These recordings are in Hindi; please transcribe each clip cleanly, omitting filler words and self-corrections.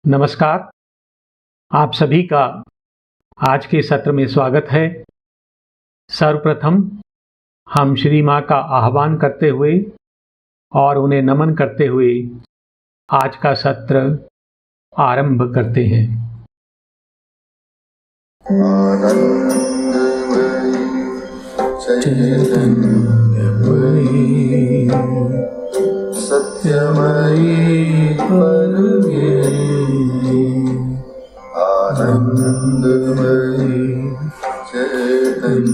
नमस्कार। आप सभी का आज के सत्र में स्वागत है। सर्वप्रथम हम श्री माँ का आह्वान करते हुए और उन्हें नमन करते हुए आज का सत्र आरंभ करते हैं। चैतन्यमयी सत्यमयी परमे आनंदमयी चैतन्यमयी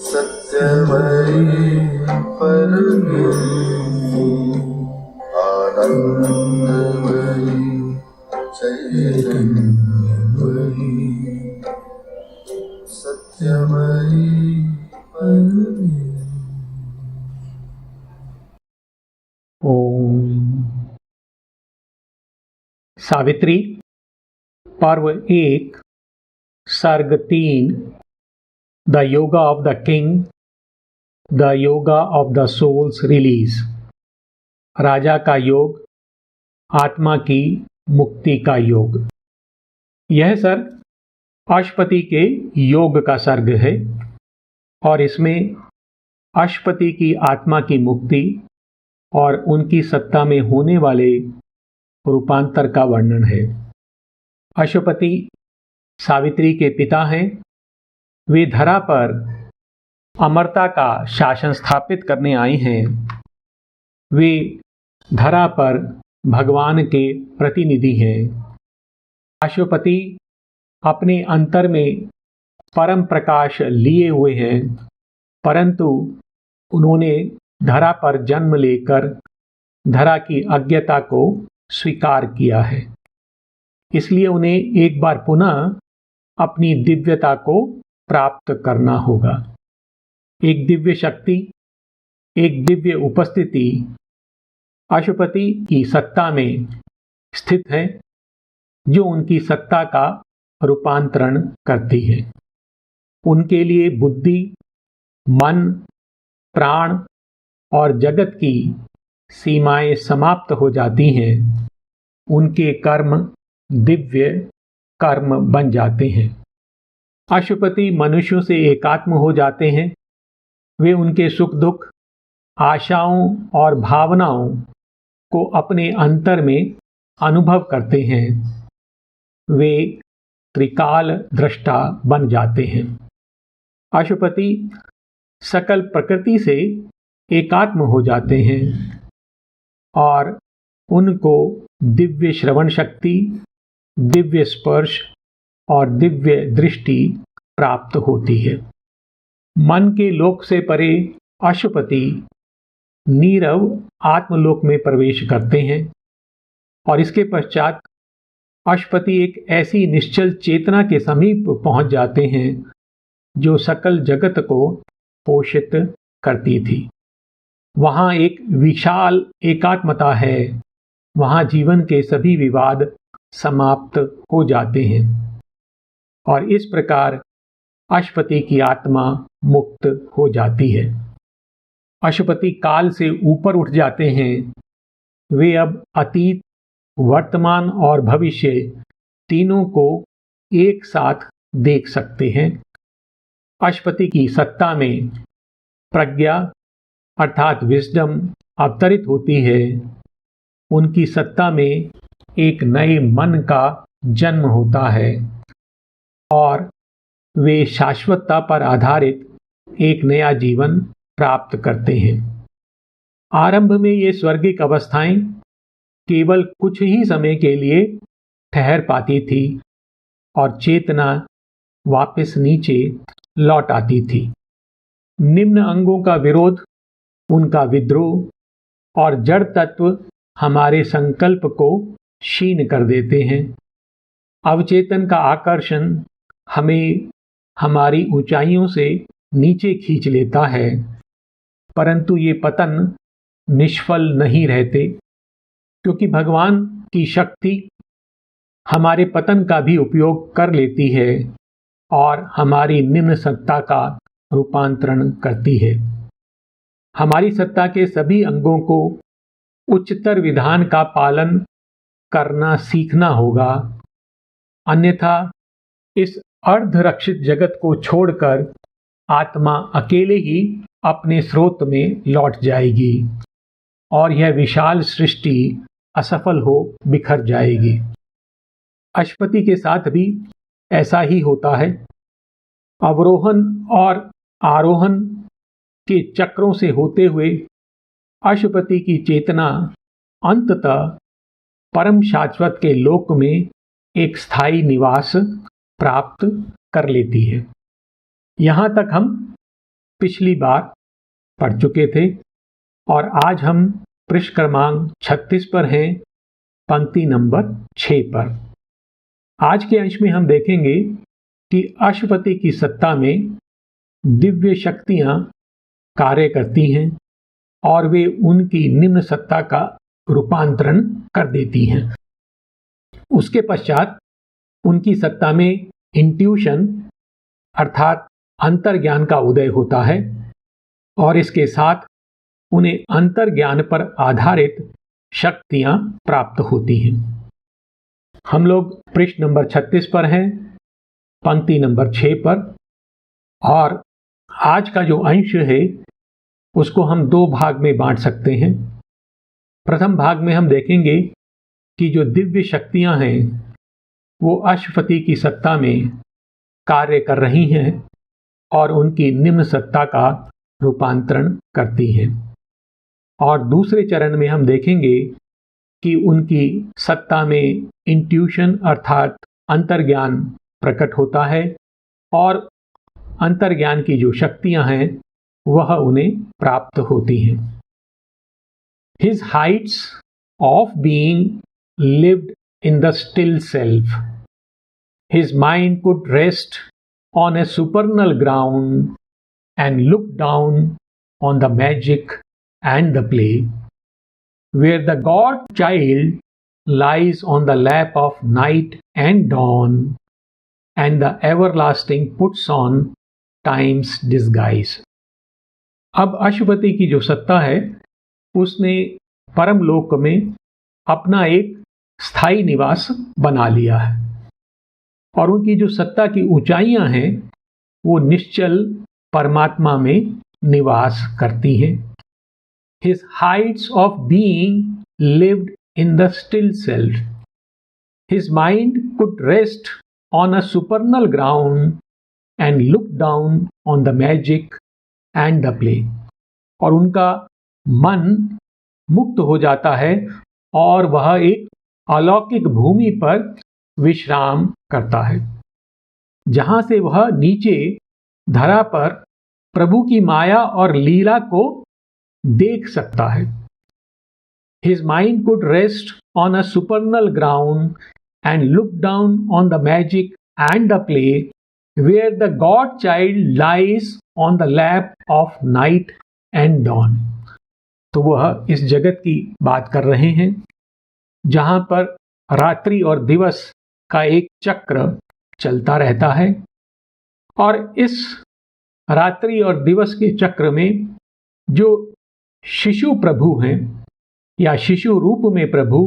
सत्यमयी परमे आनंदमयी चैतन्यमयी सत्यमयी परमे। ओम। सावित्री पर्व 1 सर्ग 3 the yoga of the king, the yoga of the soul's release. राजा का योग, आत्मा की मुक्ति का योग। यह सर्ग अश्वपति के योग का सर्ग है और इसमें अश्वपति की आत्मा की मुक्ति और उनकी सत्ता में होने वाले रूपांतर का वर्णन है। अश्वपति सावित्री के पिता हैं। वे धरा पर अमरता का शासन स्थापित करने आए हैं। वे धरा पर भगवान के प्रतिनिधि हैं। अश्वपति अपने अंतर में परम प्रकाश लिए हुए हैं, परंतु उन्होंने धरा पर जन्म लेकर धरा की अज्ञता को स्वीकार किया है। इसलिए उन्हें एक बार पुनः अपनी दिव्यता को प्राप्त करना होगा। एक दिव्य शक्ति, एक दिव्य उपस्थिति अश्वपति की सत्ता में स्थित है, जो उनकी सत्ता का रूपांतरण करती है। उनके लिए बुद्धि, मन, प्राण और जगत की सीमाएं समाप्त हो जाती हैं। उनके कर्म दिव्य कर्म बन जाते हैं। अश्वपति मनुष्यों से एकात्म हो जाते हैं। वे उनके सुख दुख, आशाओं और भावनाओं को अपने अंतर में अनुभव करते हैं। वे त्रिकाल दृष्टा बन जाते हैं। अश्वपति सकल प्रकृति से एकात्म हो जाते हैं और उनको दिव्य श्रवण शक्ति, दिव्य स्पर्श और दिव्य दृष्टि प्राप्त होती है। मन के लोक से परे अश्वपति नीरव आत्मलोक में प्रवेश करते हैं और इसके पश्चात अश्वपति एक ऐसी निश्चल चेतना के समीप पहुंच जाते हैं जो सकल जगत को पोषित करती थी। वहाँ एक विशाल एकात्मता है। वहाँ जीवन के सभी विवाद समाप्त हो जाते हैं और इस प्रकार अश्वपति की आत्मा मुक्त हो जाती है। अश्वपति काल से ऊपर उठ जाते हैं। वे अब अतीत, वर्तमान और भविष्य तीनों को एक साथ देख सकते हैं। अश्वपति की सत्ता में प्रज्ञा अर्थात विजडम अवतरित होती है। उनकी सत्ता में एक नए मन का जन्म होता है और वे शाश्वतता पर आधारित एक नया जीवन प्राप्त करते हैं। आरंभ में ये स्वर्गिक अवस्थाएं केवल कुछ ही समय के लिए ठहर पाती थी और चेतना वापस नीचे लौट आती थी। निम्न अंगों का विरोध, उनका विद्रोह और जड़ तत्व हमारे संकल्प को क्षीण कर देते हैं। अवचेतन का आकर्षण हमें हमारी ऊंचाइयों से नीचे खींच लेता है, परंतु ये पतन निष्फल नहीं रहते, क्योंकि भगवान की शक्ति हमारे पतन का भी उपयोग कर लेती है और हमारी निम्न सत्ता का रूपांतरण करती है। हमारी सत्ता के सभी अंगों को उच्चतर विधान का पालन करना सीखना होगा, अन्यथा इस अर्धरक्षित जगत को छोड़कर आत्मा अकेले ही अपने स्रोत में लौट जाएगी और यह विशाल सृष्टि असफल हो बिखर जाएगी। अश्वपति के साथ भी ऐसा ही होता है। अवरोहन और आरोहण के चक्रों से होते हुए अश्वपति की चेतना अंततः परम शाश्वत के लोक में एक स्थायी निवास प्राप्त कर लेती है। यहाँ तक हम पिछली बार पढ़ चुके थे और आज हम पृष्ठ क्रमांक 36 पर हैं, पंक्ति नंबर 6 पर। आज के अंश में हम देखेंगे कि अश्वपति की सत्ता में दिव्य शक्तियाँ कार्य करती हैं और वे उनकी निम्न सत्ता का रूपांतरण कर देती हैं। उसके पश्चात उनकी सत्ता में इंट्यूशन अर्थात अंतर्ज्ञान का उदय होता है और इसके साथ उन्हें अंतर्ज्ञान पर आधारित शक्तियां प्राप्त होती हैं। हम लोग पृष्ठ नंबर 36 पर हैं, पंक्ति नंबर 6 पर, और आज का जो अंश है उसको हम 2 भाग में बांट सकते हैं। प्रथम भाग में हम देखेंगे कि जो दिव्य शक्तियां हैं वो अश्वपति की सत्ता में कार्य कर रही हैं और उनकी निम्न सत्ता का रूपांतरण करती हैं। और दूसरे चरण में हम देखेंगे कि उनकी सत्ता में इंट्यूशन अर्थात अंतर्ज्ञान प्रकट होता है और अंतर्ज्ञान की जो शक्तियां हैं वह उन्हें प्राप्त होती हैं। His heights of being lived in the still self. His mind could rest on a supernal ground and look down on the magic and the play, where the God child lies on the lap of night and dawn, and the everlasting puts on time's disguise. अब अश्वपति की जो सत्ता है उसने परम लोक में अपना एक स्थायी निवास बना लिया है और उनकी जो सत्ता की ऊंचाइयां हैं वो निश्चल परमात्मा में निवास करती हैं। His heights of being lived in the still self. His mind could rest on a supernal ground and look down on the magic and the play. और उनका मन मुक्त हो जाता है और वह एक अलौकिक भूमि पर विश्राम करता है, जहां से वह नीचे धरा पर प्रभु की माया और लीला को देख सकता है। His mind could rest on a supernal ground and look down on the magic and the play, where the God child lies on the lap of night and dawn. तो वह इस जगत की बात कर रहे हैं जहां पर रात्रि और दिवस का एक चक्र चलता रहता है और इस रात्रि और दिवस के चक्र में जो शिशु प्रभु हैं या शिशु रूप में प्रभु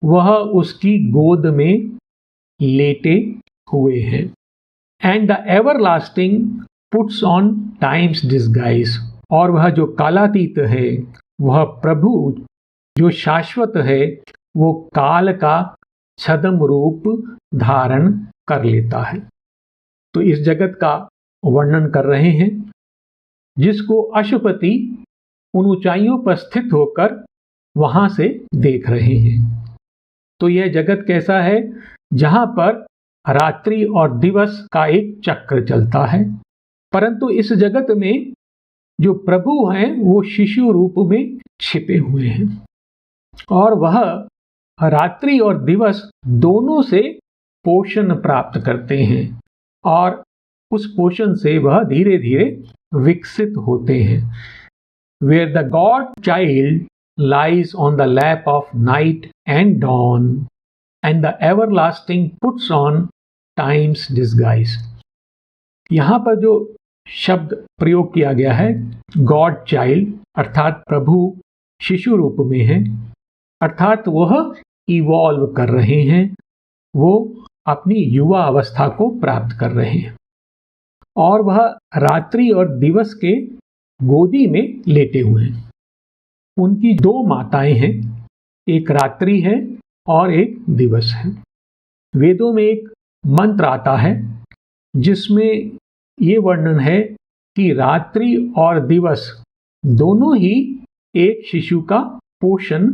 वह उसकी गोद में लेटे हुए हैं। And the everlasting puts on times disguise, और वह जो कालातीत है वह प्रभु जो शाश्वत है वो काल का छद्म रूप धारण कर लेता है। तो इस जगत का वर्णन कर रहे हैं जिसको अश्वपति उन ऊंचाइयों पर स्थित होकर वहां से देख रहे हैं। तो यह जगत कैसा है जहां पर रात्रि और दिवस का एक चक्र चलता है, परंतु इस जगत में जो प्रभु हैं वो शिशु रूप में छिपे हुए हैं और वह रात्रि और दिवस दोनों से पोषण प्राप्त करते हैं और उस पोषण से वह धीरे धीरे विकसित होते हैं। Where the God child lies on the lap of night and dawn, and the everlasting puts on time's disguise. यहाँ पर जो शब्द प्रयोग किया गया है गॉड चाइल्ड अर्थात प्रभु शिशु रूप में हैं, अर्थात वह इवॉल्व कर रहे हैं, वो अपनी युवा अवस्था को प्राप्त कर रहे हैं और वह रात्रि और दिवस के गोदी में लेटे हुए हैं। उनकी दो माताएं हैं, एक रात्रि है और एक दिवस है। वेदों में एक मंत्र आता है जिसमें ये वर्णन है कि रात्रि और दिवस दोनों ही एक शिशु का पोषण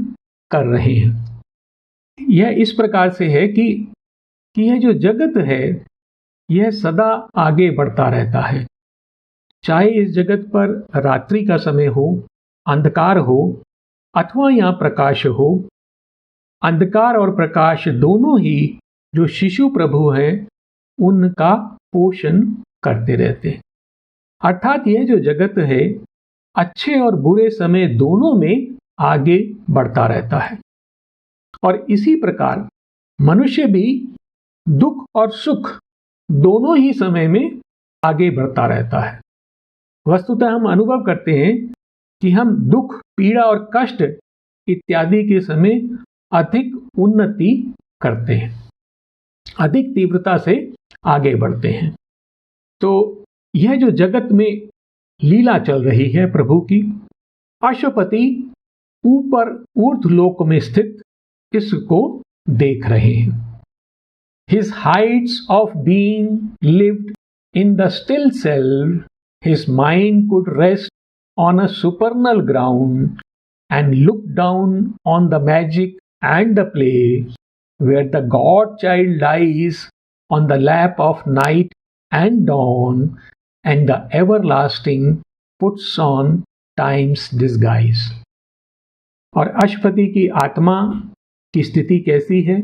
कर रहे हैं। यह इस प्रकार से है कि यह जो जगत है यह सदा आगे बढ़ता रहता है, चाहे इस जगत पर रात्रि का समय हो, अंधकार हो अथवा यहाँ प्रकाश हो। अंधकार और प्रकाश दोनों ही जो शिशु प्रभु हैं उनका पोषण करते रहते हैं। अर्थात यह जो जगत है अच्छे और बुरे समय दोनों में आगे बढ़ता रहता है और इसी प्रकार मनुष्य भी दुख और सुख दोनों ही समय में आगे बढ़ता रहता है। वस्तुतः हम अनुभव करते हैं कि हम दुख, पीड़ा और कष्ट इत्यादि के समय अधिक उन्नति करते हैं, अधिक तीव्रता से आगे बढ़ते हैं। तो यह जो जगत में लीला चल रही है प्रभु की, अश्वपति ऊपर ऊर्ध्वलोक में स्थित इसको देख रहे हैं। His heights of being lived in the still self, his mind could rest on a supernal ground and look down on the magic and the play where the God child lies on the lap of night and dawn and the everlasting puts on time's disguise। और अश्वपति की आत्मा की स्थिति कैसी है?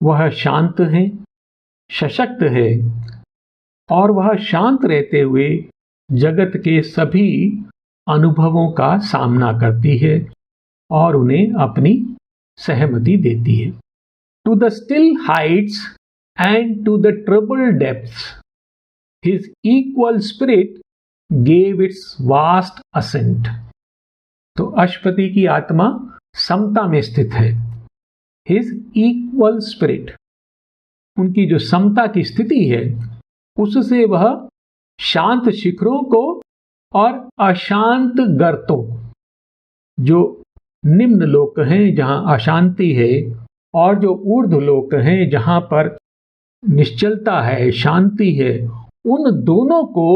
वह शांत है, सशक्त है और वह शांत रहते हुए जगत के सभी अनुभवों का सामना करती है और उन्हें अपनी सहमति देती है। To the still heights and to the troubled depths his equal spirit gave its vast assent. तो अश्वपति की आत्मा समता में स्थित है। हिज इक्वल स्पिरिट, उनकी जो समता की स्थिति है उससे वह शांत शिखरों को और अशांत गर्तों, जो निम्न लोक हैं जहां अशांति है और जो ऊर्ध्व लोक हैं जहां पर निश्चलता है, शांति है, उन दोनों को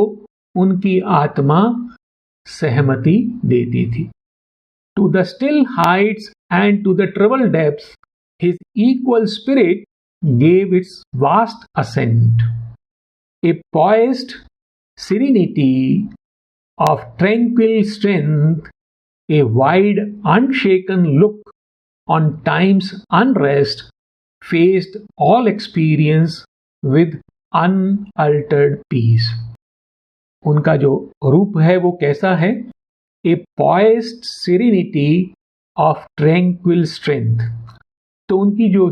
उनकी आत्मा सहमति देती थी। To the still heights and to the troubled depths his equal spirit gave its vast ascent, a poised serenity of tranquil strength, a wide unshaken look on time's unrest, faced all experience with unaltered peace। उनका जो रूप है वो कैसा है? A poised serenity of tranquil strength। तो उनकी जो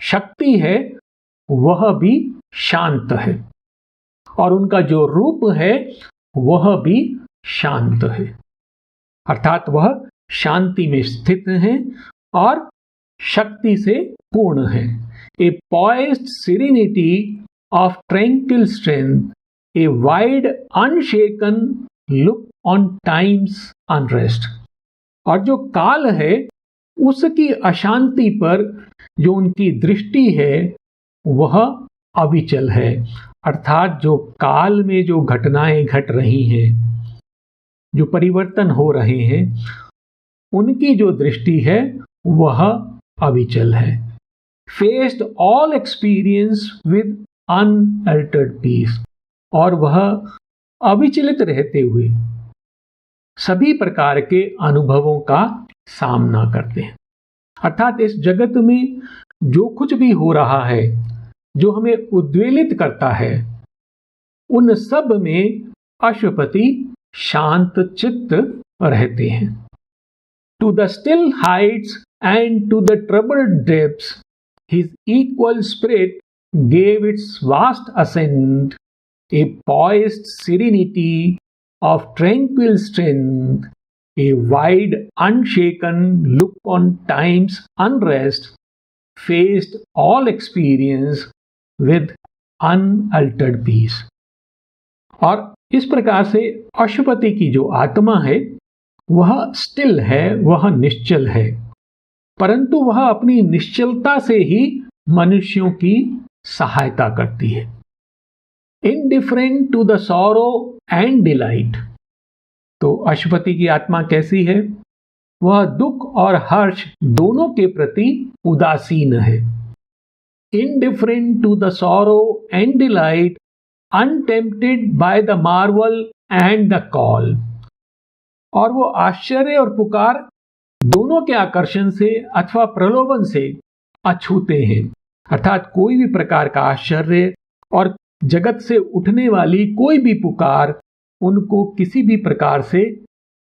शक्ति है वह भी शांत है और उनका जो रूप है वह भी शांत है, अर्थात वह शांति में स्थित है और शक्ति से पूर्ण है। A poised serenity of tranquil strength, a wide unshaken look on time's unrest. और जो काल है उसकी अशांति पर जो उनकी दृष्टि है वह अविचल है, अर्थात जो काल में जो घटनाएं घट रही हैं, जो परिवर्तन हो रहे हैं, उनकी जो दृष्टि है वह अविचल है। Faced all experience with unaltered peace, और वह अविचलित रहते हुए सभी प्रकार के अनुभवों का सामना करते हैं। अर्थात इस जगत में जो कुछ भी हो रहा है, जो हमें उद्वेलित करता है, उन सब में अश्वपति शांत चित्त रहते हैं। To the still heights and to the troubled depths his equal spirit gave its vast ascent, a poised serenity of tranquil strength, A wide, unshaken look on time's unrest faced all experience with unaltered peace. और इस प्रकार से अशुपति की जो आत्मा है वह स्टिल है, वह निश्चल है, परंतु वह अपनी निश्चलता से ही मनुष्यों की सहायता करती है. Indifferent to the sorrow and delight. तो अशुपति की आत्मा कैसी है? वह दुख और हर्ष दोनों के प्रति उदासीन है. Indifferent to the sorrow and delight, untempted by the marvel and the call. और वो आश्चर्य और पुकार दोनों के आकर्षण से अथवा प्रलोभन से अछूते हैं. अर्थात कोई भी प्रकार का आश्चर्य और जगत से उठने वाली कोई भी पुकार उनको किसी भी प्रकार से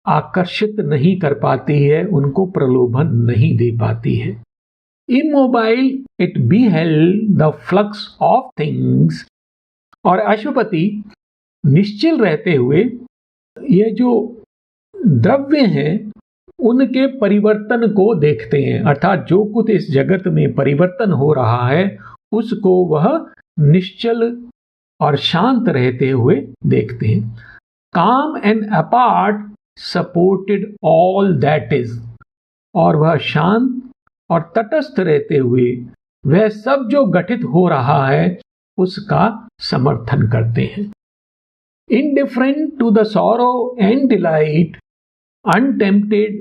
आकर्षित नहीं कर पाती है, उनको प्रलोभन नहीं दे पाती है. Immobile it beheld the flux of things. और अशुपति निश्चल रहते हुए ये जो द्रव्य हैं उनके परिवर्तन को देखते हैं. अर्थात जो कुछ इस जगत में परिवर्तन हो रहा है उसको वह निश्चल और शांत रहते हुए देखते हैं. काम and apart supported all that is. और वह शांत और तटस्थ रहते हुए वह सब जो गठित हो रहा है उसका समर्थन करते हैं. Indifferent to the sorrow and delight, untempted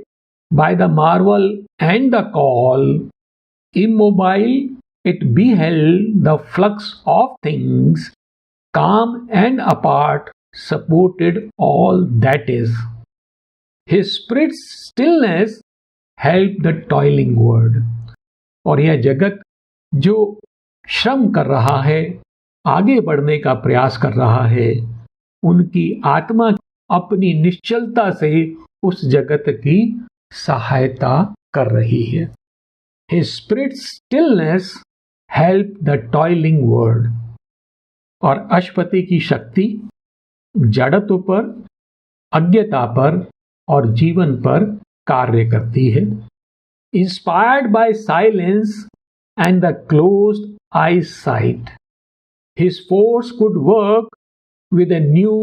by the marvel and the call, immobile it beheld the flux of things, calm and apart, supported all that is. His spirit's stillness helped the toiling world. और यह जगत जो श्रम कर रहा है, आगे बढ़ने का प्रयास कर रहा है, उनकी आत्मा अपनी निश्चलता से उस जगत की सहायता कर रही है. His spirit's stillness helped the toiling world. और अशुपति की शक्ति जड़त्व पर, अज्ञता पर और जीवन पर कार्य करती है. Inspired by silence and the closed eyesight, his force could work with a new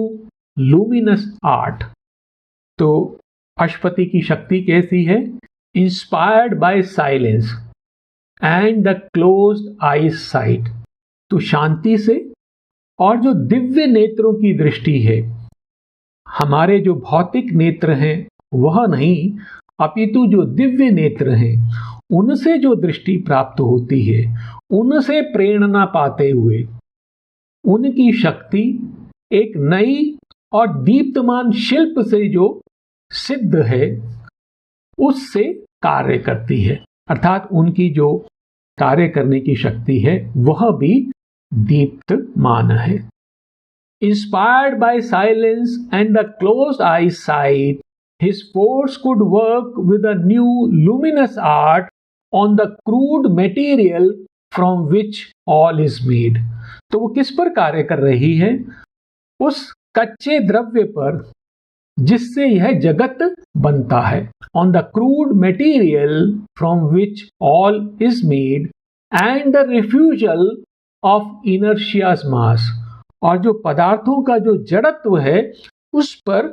luminous art. तो अशुपति की शक्ति कैसी है? Inspired by silence and the closed eyesight. तो शांति से और जो दिव्य नेत्रों की दृष्टि है, हमारे जो भौतिक नेत्र हैं वह नहीं, अपितु जो दिव्य नेत्र हैं उनसे जो दृष्टि प्राप्त होती है, उनसे प्रेरणा पाते हुए उनकी शक्ति एक नई और दीप्तमान शिल्प से जो सिद्ध है उससे कार्य करती है. अर्थात उनकी जो कार्य करने की शक्ति है वह भी दीप्तमान है. Inspired by silence and the closed eyesight, his force could work with a new luminous art on the crude material from which all is made. तो वो किस पर कार्य कर रही है? उस कच्चे द्रव्य पर जिससे यह जगत बनता है. On the crude material from which all is made and the refusal of inertia's mass. और जो पदार्थों का जो जड़त्व है उस पर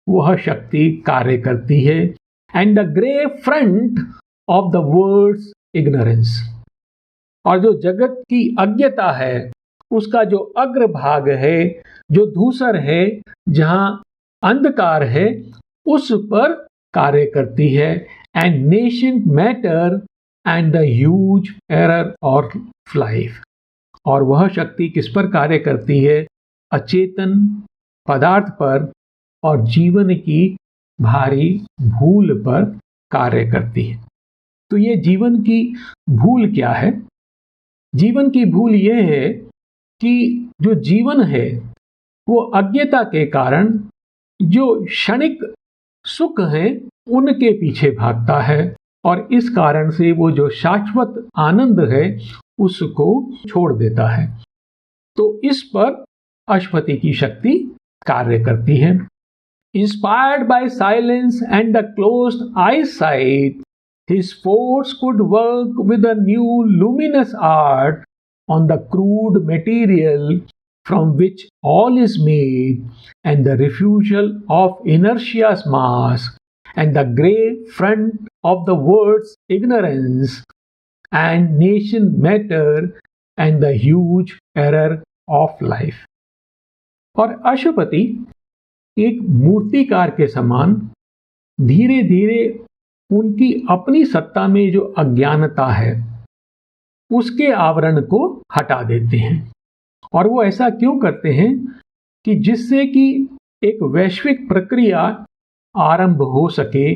वह शक्ति कार्य करती है. And the grey front of the words ignorance. और जो जगत की अज्ञता है उसका जो अग्रभाग है, जो धूसर है, जहां अंधकार है, उस पर कार्य करती है. And nescient matter and the huge error of life. और वह शक्ति किस पर कार्य करती है? अचेतन पदार्थ पर और जीवन की भारी भूल पर कार्य करती है. तो ये जीवन की भूल क्या है? जीवन की भूल ये है कि जो जीवन है वो अज्ञता के कारण जो क्षणिक सुख है उनके पीछे भागता है और इस कारण से वो जो शाश्वत आनंद है उसको छोड़ देता है. तो इस पर अशुपति की शक्ति कार्य करती है. Inspired by silence and the closed eyesight, his force could work with a new luminous art on the crude material from which all is made, and the refusal of inertia's mass, and the grey front of the world's ignorance, and nation matter, and the huge error of life. और अशुपति एक मूर्तिकार के समान धीरे धीरे उनकी अपनी सत्ता में जो अज्ञानता है उसके आवरण को हटा देते हैं। और वो ऐसा क्यों करते हैं कि जिससे कि एक वैश्विक प्रक्रिया आरंभ हो सके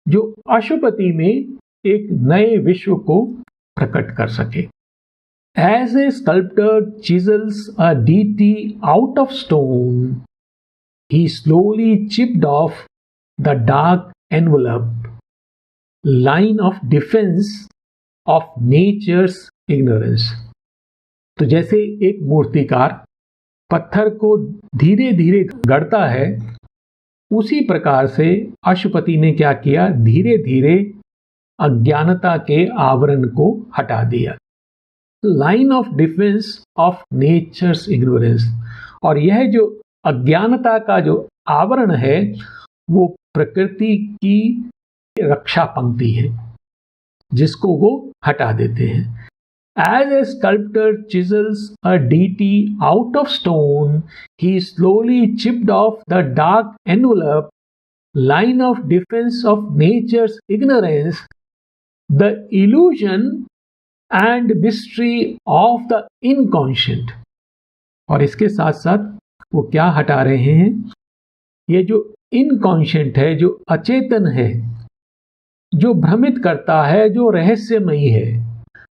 जो अशुपति में एक नए विश्व को प्रकट कर सके। As a sculptor chisels a deity out of stone, he slowly chipped off the dark envelope, line of defense of nature's ignorance. तो जैसे एक मूर्तिकार पत्थर को धीरे धीरे गढ़ता है, उसी प्रकार से अशुपति ने क्या किया, धीरे धीरे अज्ञानता के आवरण को हटा दिया। Line of defence of natures ignorance. और यह जो अज्ञानता का जो आवरण है वो प्रकृति की रक्षा पंक्ति है जिसको वो हटा देते हैं। As a sculptor chisels a deity out of stone, he slowly chipped off the dark envelope, line of defense of nature's ignorance, the illusion and mystery of the inconscient. और इसके साथ साथ वो क्या हटा रहे हैं, ये जो इनकॉन्शियंट है, जो अचेतन है, जो भ्रमित करता है, जो रहस्यमयी है,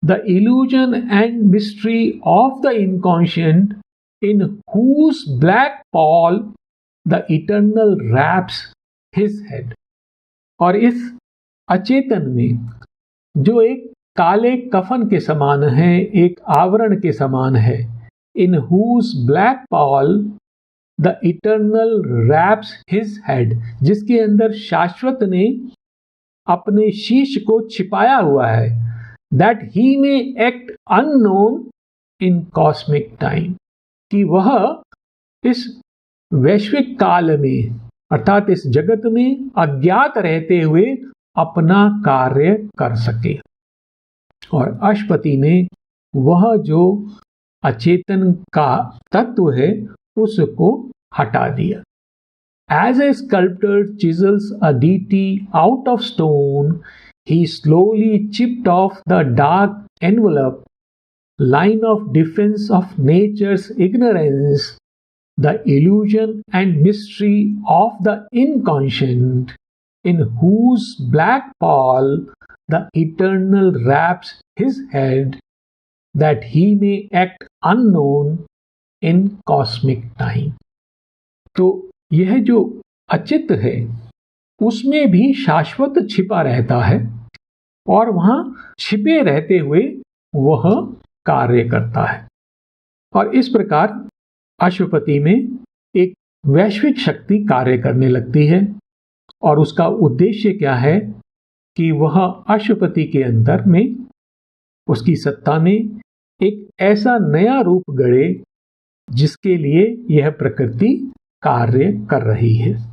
the illusion and mystery of the inconscient, in whose black pall the eternal wraps his head. और इस अचेतन में जो एक काले कफन के समान है, एक आवरण के समान है, in whose black pall the eternal wraps his head, जिसके अंदर शाश्वत ने अपने शीश को छिपाया हुआ है, that he may act unknown in cosmic time, कि वह इस वैश्विक काल में अर्थात इस जगत में अज्ञात रहते हुए अपना कार्य कर सके। और अशुपति ने वह जो अचेतन का तत्व है उसको हटा दिया। As a sculptor chisels a deity out of stone, he slowly chipped off the dark envelope, line of defense of nature's ignorance, the illusion and mystery of the inconscient, in whose black pall the eternal wraps his head, that he may act unknown in cosmic time. तो यह जो अचित है उसमें भी शाश्वत छिपा रहता है और वहां छिपे रहते हुए वह कार्य करता है। और इस प्रकार अशुपति में एक वैश्विक शक्ति कार्य करने लगती है और उसका उद्देश्य क्या है कि वह अशुपति के अंदर में उसकी सत्ता में एक ऐसा नया रूप गढ़े जिसके लिए यह प्रकृति कार्य कर रही है।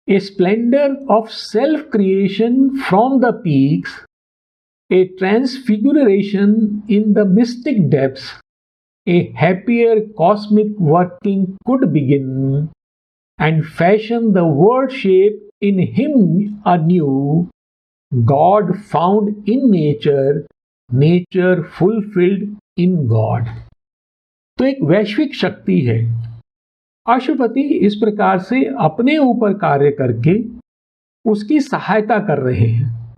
A splendor of self-creation from the peaks, a transfiguration in the mystic depths, a happier cosmic working could begin and fashion the world shape in him anew, God found in nature, nature fulfilled in God. तो एक वैश्विक शक्ति है। अशुपति इस प्रकार से अपने ऊपर कार्य करके उसकी सहायता कर रहे हैं।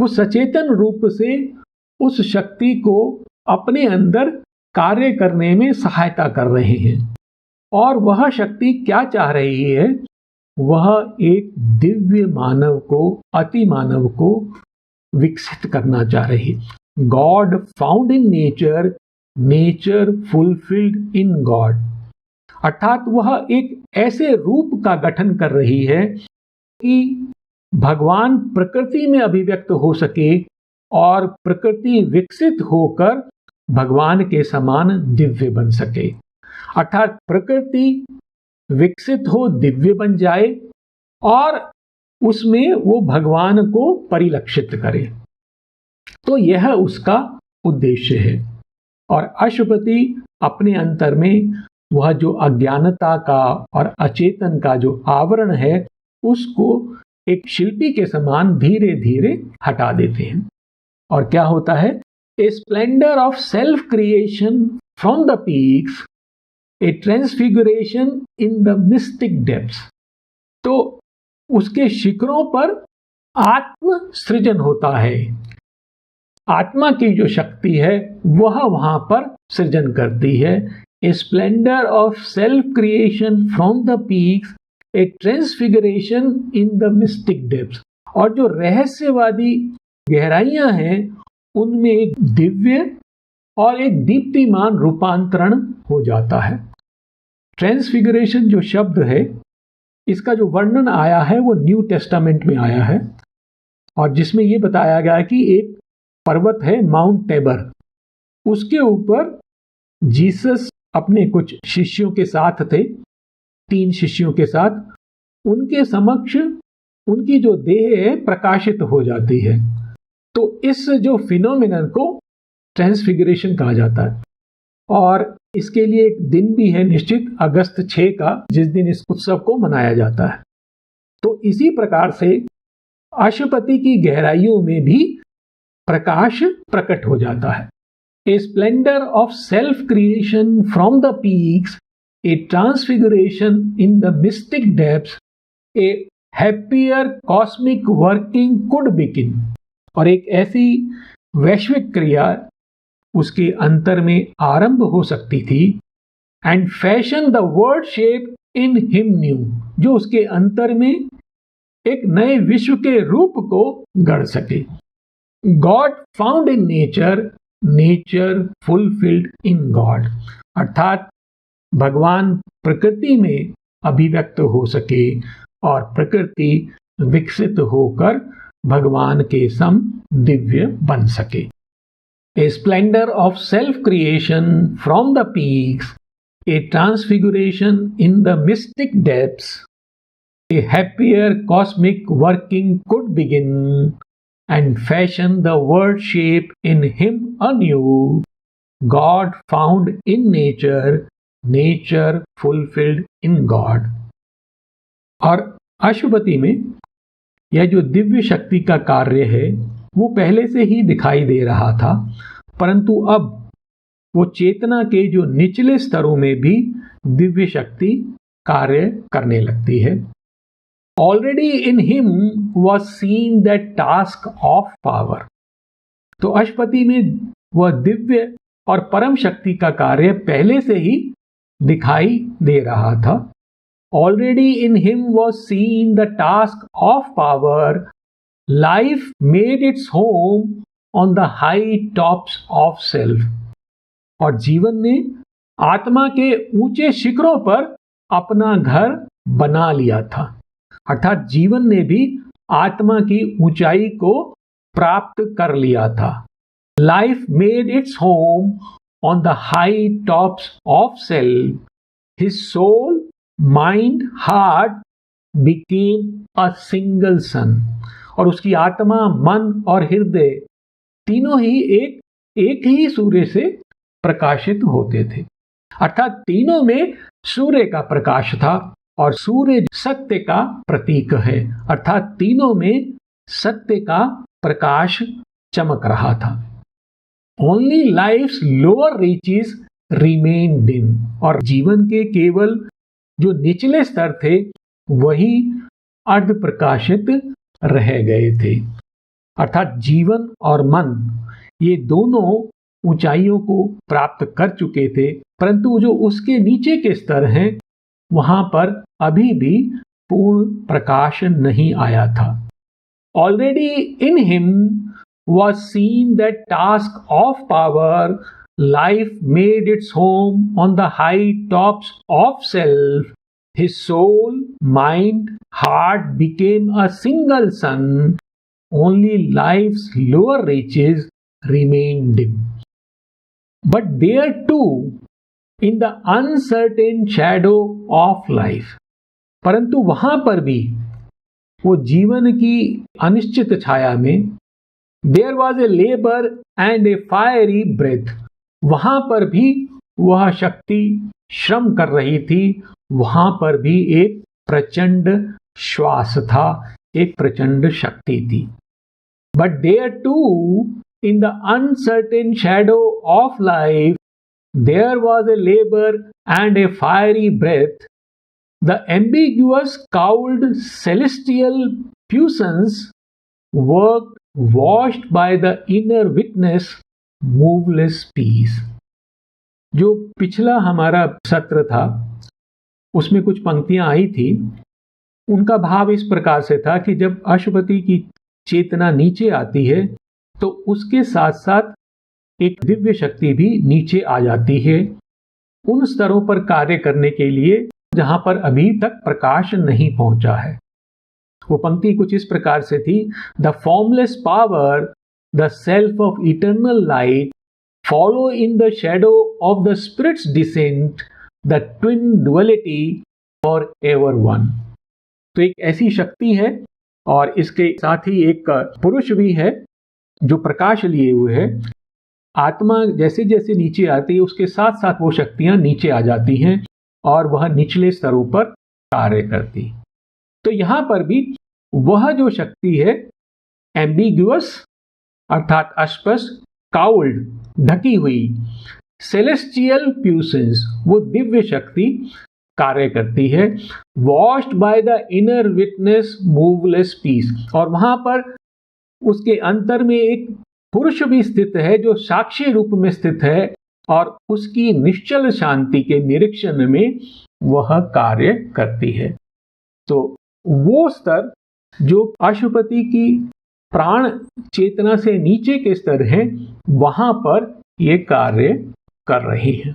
वो सचेतन रूप से उस शक्ति को अपने अंदर कार्य करने में सहायता कर रहे हैं। और वह शक्ति क्या चाह रही है, वह एक दिव्य मानव को, अति मानव को विकसित करना चाह रही है। God found in nature, nature fulfilled in God. अर्थात वह एक ऐसे रूप का गठन कर रही है कि भगवान प्रकृति में अभिव्यक्त हो सके और प्रकृति विकसित होकर भगवान के समान दिव्य बन सके। अर्थात प्रकृति विकसित हो, दिव्य बन जाए और उसमें वो भगवान को परिलक्षित करे। तो यह उसका उद्देश्य है। और अशुपति अपने अंतर में वह जो अज्ञानता का और अचेतन का जो आवरण है उसको एक शिल्पी के समान धीरे धीरे हटा देते हैं। और क्या होता है? A splendour of self creation from the peaks, A transfiguration in the mystic depths. तो उसके शिखरों पर आत्म सृजन होता है। आत्मा की जो शक्ति है वह वहां पर सृजन करती है। A splendour of self creation from the peaks, A transfiguration in the mystic depths. और जो रहस्यवादी गहराइयां हैं उनमें एक दिव्य और एक दीप्तिमान रूपांतरण हो जाता है। ट्रांसफिगरेशन जो शब्द है इसका जो वर्णन आया है वो न्यू टेस्टामेंट में आया है और जिसमें ये बताया गया है कि एक पर्वत है माउंट टेबर, उसके ऊपर जीसस अपने कुछ शिष्यों के साथ थे, 3 शिष्यों के साथ। उनके समक्ष उनकी जो देह है प्रकाशित हो जाती है। तो इस जो फिनोमिनन को ट्रांसफिगरेशन कहा जाता है। और इसके लिए एक दिन भी है निश्चित, अगस्त 6 का, जिस दिन इस उत्सव को मनाया जाता है। तो इसी प्रकार से अशुपति की गहराइयों में भी प्रकाश प्रकट हो जाता है। A splendour of self creation from the peaks, A transfiguration in the mystic depths, A happier cosmic working could begin. और एक ऐसी वैश्विक क्रिया उसके अंतर में आरंभ हो सकती थी। And fashion the word shape in him new, जो उसके अंतर में एक नए विश्व के रूप को गढ़ सके। God found in nature, nature fulfilled in God. अर्थात भगवान प्रकृति में अभिव्यक्त हो सके और प्रकृति विकसित होकर भगवान के सम दिव्य बन सके। A splendor of self-creation from the peaks, a transfiguration in the mystic depths, a happier cosmic working could begin and fashion the world shape in him anew. God found in nature, nature fulfilled in God. और अशुपति में यह जो दिव्य शक्ति का कार्य है वो पहले से ही दिखाई दे रहा था, परंतु अब वो चेतना के जो निचले स्तरों में भी दिव्य शक्ति कार्य करने लगती है। Already in him was seen that task of power. तो अशुपति में वह दिव्य और परम शक्ति का कार्य पहले से ही दिखाई दे रहा था। Already in him was seen the task of power, life made its home on the high tops of self. और जीवन ने आत्मा के ऊंचे शिखरों पर अपना घर बना लिया था। अर्थात जीवन ने भी आत्मा की ऊंचाई को प्राप्त कर लिया था। Life made its home on the high tops of self, his soul, mind, heart became a single sun. और उसकी आत्मा, मन और हृदय तीनों ही एक ही सूर्य से प्रकाशित होते थे। अर्थात तीनों में सूर्य का प्रकाश था और सूर्य सत्य का प्रतीक है। अर्थात तीनों में सत्य का प्रकाश चमक रहा था। Only life's lower reaches remain dim. और जीवन के केवल जो निचले स्तर थे वही अर्ध प्रकाशित रह गए थे। अर्थात जीवन और मन ये दोनों ऊंचाइयों को प्राप्त कर चुके थे, परंतु जो उसके नीचे के स्तर हैं वहां पर अभी भी पूर्ण प्रकाश नहीं आया था। Already in him was seen that task of power, life made its home on the high tops of self. His soul, mind, heart became a single sun. Only life's lower reaches remained dim. But there too, in the uncertain shadow of life, परंतु वहां पर भी वो जीवन की अनिश्चित छाया में, there was a labour and a fiery breath, वहां पर भी वह शक्ति श्रम कर रही थी, वहां पर भी एक प्रचंड श्वास था, एक प्रचंड शक्ति थी. But there too in the uncertain shadow of life there was a labour and a fiery breath. The ambiguous cowled celestial puissance worked washed by the inner witness moveless peace. जो पिछला हमारा सत्र था उसमें कुछ पंक्तियां आई थी, उनका भाव इस प्रकार से था कि जब अशुपति की चेतना नीचे आती है तो उसके साथ साथ एक दिव्य शक्ति भी नीचे आ जाती है उन स्तरों पर कार्य करने के लिए जहां पर अभी तक प्रकाश नहीं पहुंचा है. वो पंक्ति कुछ इस प्रकार से थी, the formless power, the self of eternal light follow in the shadow of the spirit's descent, the twin duality for ever one. तो एक ऐसी शक्ति है और इसके साथ ही एक पुरुष भी है जो प्रकाश लिए हुए है. आत्मा जैसे जैसे नीचे आती है उसके साथ साथ वो शक्तियां नीचे आ जाती हैं और वह निचले स्तरों पर कार्य करती. तो यहां पर भी वह जो शक्ति है एम्बिग्युअस अर्थात अस्पष्ट, काउल्ड ढकी हुई, सेलेस्टियल प्यूसेंस वो दिव्य शक्ति कार्य करती है, washed by the inner witness moveless peace. और वहां पर उसके अंतर में एक पुरुष भी स्थित है जो साक्षी रूप में स्थित है और उसकी निश्चल शांति के निरीक्षण में वह कार्य करती है. तो वो स्तर जो अशुपति की प्राण चेतना से नीचे के स्तर हैं वहां पर ये कार्य कर रही है.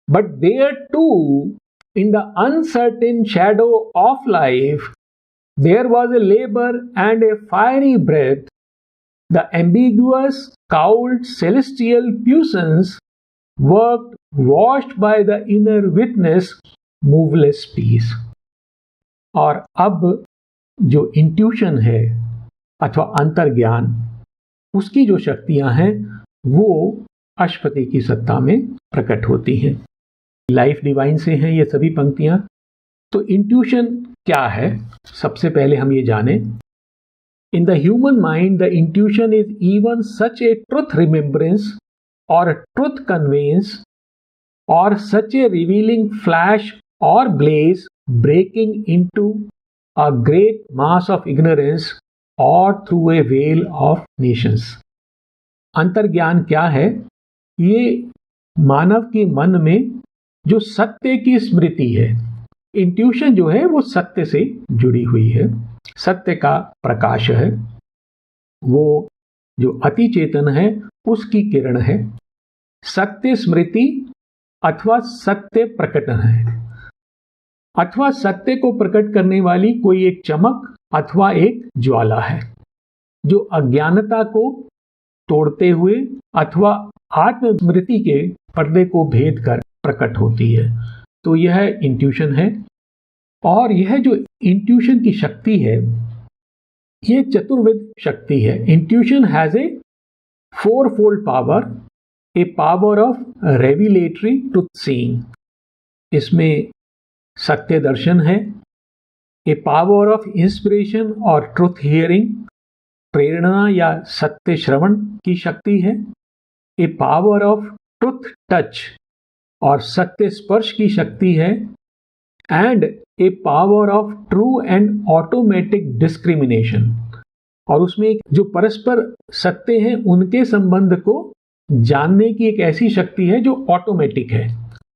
But there too in the uncertain shadow of life there was a labour and a fiery breath, the ambiguous cowled celestial puissance worked washed by the inner witness moveless peace. और अब जो इंट्यूशन है अथवा अंतर्ज्ञान, उसकी जो शक्तियां हैं वो अशुपति की सत्ता में प्रकट होती हैं. लाइफ डिवाइन से हैं ये सभी पंक्तियां. तो इंट्यूशन क्या है सबसे पहले हम ये जानें. In the human mind the intuition is even such A truth remembrance or a truth conveyance or such a revealing flash or blaze breaking into a great mass of ignorance or through a veil of nations. अंतर्ज्ञान क्या है? ये मानव के मन में जो सत्य की स्मृति है. इंट्यूशन जो है वो सत्य से जुड़ी हुई है, सत्य का प्रकाश है, वो जो अति चेतन है उसकी किरण है. सत्य स्मृति अथवा सत्य प्रकटन है, अथवा सत्य को प्रकट करने वाली कोई एक चमक अथवा एक ज्वाला है जो अज्ञानता को तोड़ते हुए अथवा आत्मस्मृति के पर्दे को भेद कर प्रकट होती है. तो यह इंट्यूशन है. और यह जो इंट्यूशन की शक्ति है ये चतुर्विध शक्ति है. Intuition has a fourfold power, a power of revelatory truth seeing, इसमें सत्य दर्शन है, a power of inspiration or truth hearing, प्रेरणा या सत्य श्रवण की शक्ति है, a power of truth touch और सत्य स्पर्श की शक्ति है, and a power of true and automatic discrimination. और उसमें जो परस्पर सत्य हैं उनके संबंध को जानने की एक ऐसी शक्ति है जो ऑटोमेटिक है.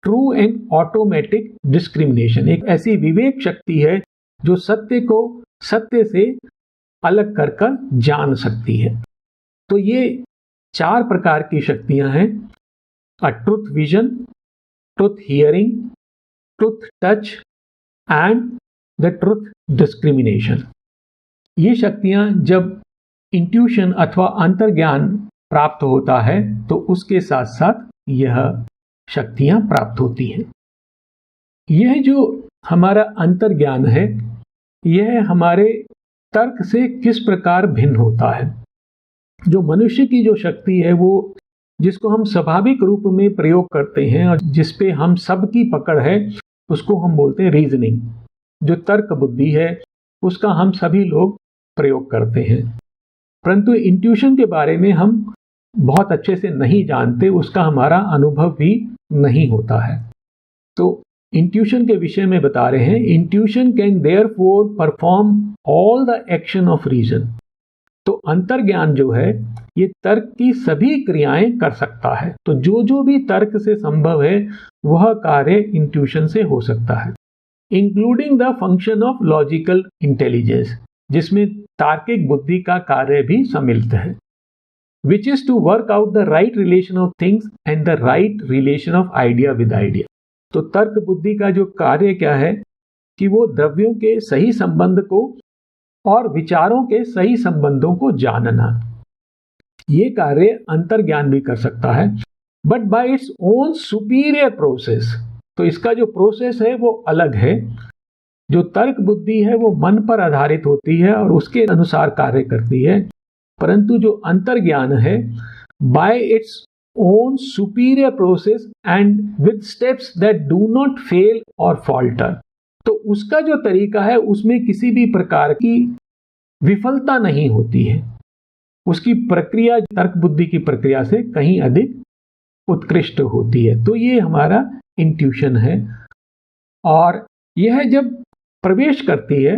ट्रू एंड ऑटोमेटिक डिस्क्रिमिनेशन एक ऐसी विवेक शक्ति है जो सत्य को सत्य से अलग कर जान सकती है. तो ये चार प्रकार की शक्तियां हैं a truth vision, truth hearing, truth touch and the truth discrimination. ये शक्तियां जब इंट्यूशन अथवा अंतर्ज्ञान प्राप्त होता है तो उसके साथ साथ यह शक्तियां प्राप्त होती हैं। यह जो हमारा अंतर्ज्ञान है यह हमारे तर्क से किस प्रकार भिन्न होता है। जो मनुष्य की जो शक्ति है वो जिसको हम स्वाभाविक रूप में प्रयोग करते हैं और जिस पे हम सबकी पकड़ है उसको हम बोलते हैं रीजनिंग। जो तर्क बुद्धि है उसका हम सभी लोग प्रयोग करते हैं, परंतु इंट्यूशन के बारे में हम बहुत अच्छे से नहीं जानते, उसका हमारा अनुभव भी नहीं होता है। तो इंट्यूशन के विषय में बता रहे हैं, intuition can therefore perform all the action of reason. तो अंतर्ज्ञान जो है ये तर्क की सभी क्रियाएं कर सकता है। तो जो भी तर्क से संभव है वह कार्य इंट्यूशन से हो सकता है, including the function of logical intelligence, जिसमें तार्किक बुद्धि का कार्य भी सम्मिलित है, which is to work out the right relation of things and the right relation of idea with idea. तो तर्क बुद्धि का जो कार्य क्या है कि वो द्रव्यों के सही संबंध को और विचारों के सही संबंधों को जानना। ये कार्य अंतर्ज्ञान भी कर सकता है, but by its own superior process. तो इसका जो प्रोसेस है वो अलग है। जो तर्क बुद्धि है वो मन पर आधारित होती है और उसके अनुसार कार्य करती है, परंतु जो अंतर्ज्ञान है bye it's own superior process and with steps that do not fail or falter। तो उसका जो तरीका है उसमें किसी भी प्रकार की विफलता नहीं होती है। उसकी प्रक्रिया तर्क बुद्धि की प्रक्रिया से कहीं अधिक उत्कृष्ट होती है। तो ये हमारा इंट्यूशन है और यह जब प्रवेश करती है,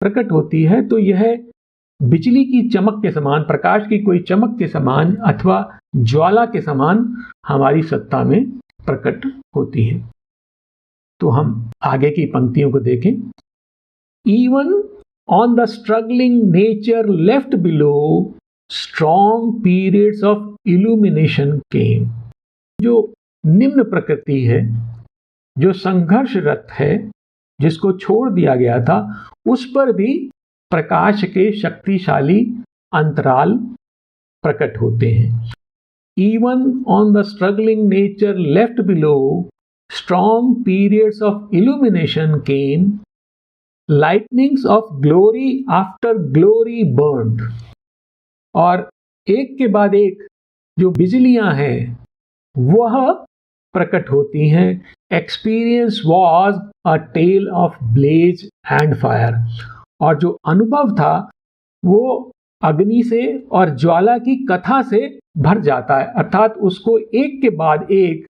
प्रकट होती है, तो यह बिजली की चमक के समान, प्रकाश की कोई चमक के समान अथवा ज्वाला के समान हमारी सत्ता में प्रकट होती है। तो हम आगे की पंक्तियों को देखें। Even on the struggling nature left below strong periods of illumination came. जो निम्न प्रकृति है, जो संघर्षरत है, जिसको छोड़ दिया गया था, उस पर भी प्रकाश के शक्तिशाली अंतराल प्रकट होते हैं। Even on the struggling nature left below, strong periods of illumination came, lightnings of glory after glory burned। और एक के बाद एक जो बिजलियां हैं वह प्रकट होती हैं। Experience was a tale of blaze and fire। और जो अनुभव था वो अग्नि से और ज्वाला की कथा से भर जाता है, अर्थात उसको एक के बाद एक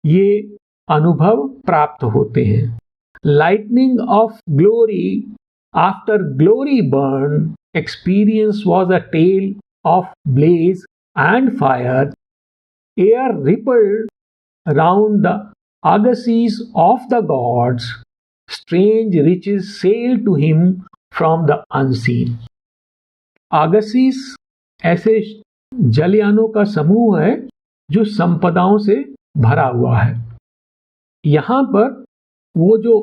ये अनुभव प्राप्त होते हैं। Lightning of glory after glory burn, experience was a tale of blaze and fire, air rippled round the argosies of the gods, strange riches sailed to him from the unseen। आगसीस ऐसे जलयानों का समूह है जो संपदाओं से भरा हुआ है। यहां पर वो जो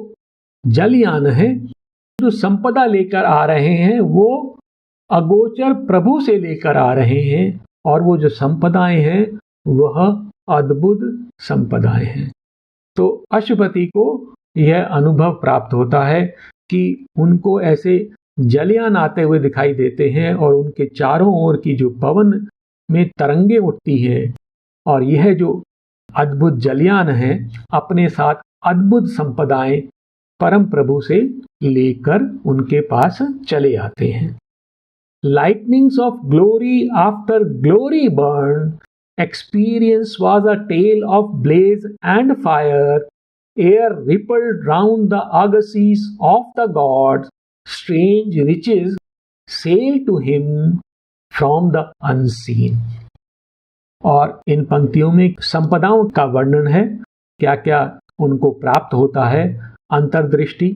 जलयान है जो संपदा लेकर आ रहे हैं वो अगोचर प्रभु से लेकर आ रहे हैं, और वो जो संपदाएं हैं वह अद्भुत संपदाएं हैं। तो अश्वपति को यह अनुभव प्राप्त होता है कि उनको ऐसे जलयान आते हुए दिखाई देते हैं और उनके चारों ओर की जो पवन में तरंगे उठती हैं, और यह जो अद्भुत जलयान है अपने साथ अद्भुत संपदाएं परम प्रभु से लेकर उनके पास चले आते हैं। Lightnings of glory after glory burn, experience was a tale of blaze and fire, air rippled round the argosies of the gods, strange riches sailed to him from the unseen। और इन पंक्तियों में संपदाओं का वर्णन है, क्या क्या उनको प्राप्त होता है। अंतर्दृष्टि,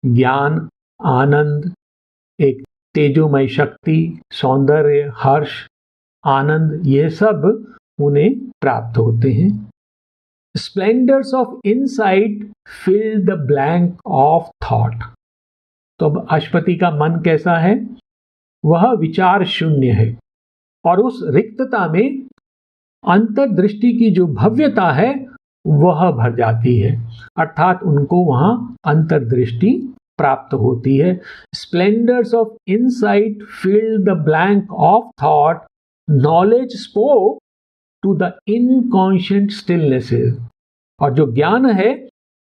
ज्ञान, आनंद, एक तेजोमय शक्ति, सौंदर्य, हर्ष, आनंद, ये सब उन्हें प्राप्त होते हैं। Splendours of insight fill the blank of thought. तो अब अश्वपति का मन कैसा है? वह विचार शून्य है और उस रिक्तता में अंतर्दृष्टि की जो भव्यता है वह भर जाती है, अर्थात उनको वहां अंतर्दृष्टि प्राप्त होती है। Splendours of insight fill the blank of thought, knowledge spoke to the inconscient stillnesses. और जो ज्ञान है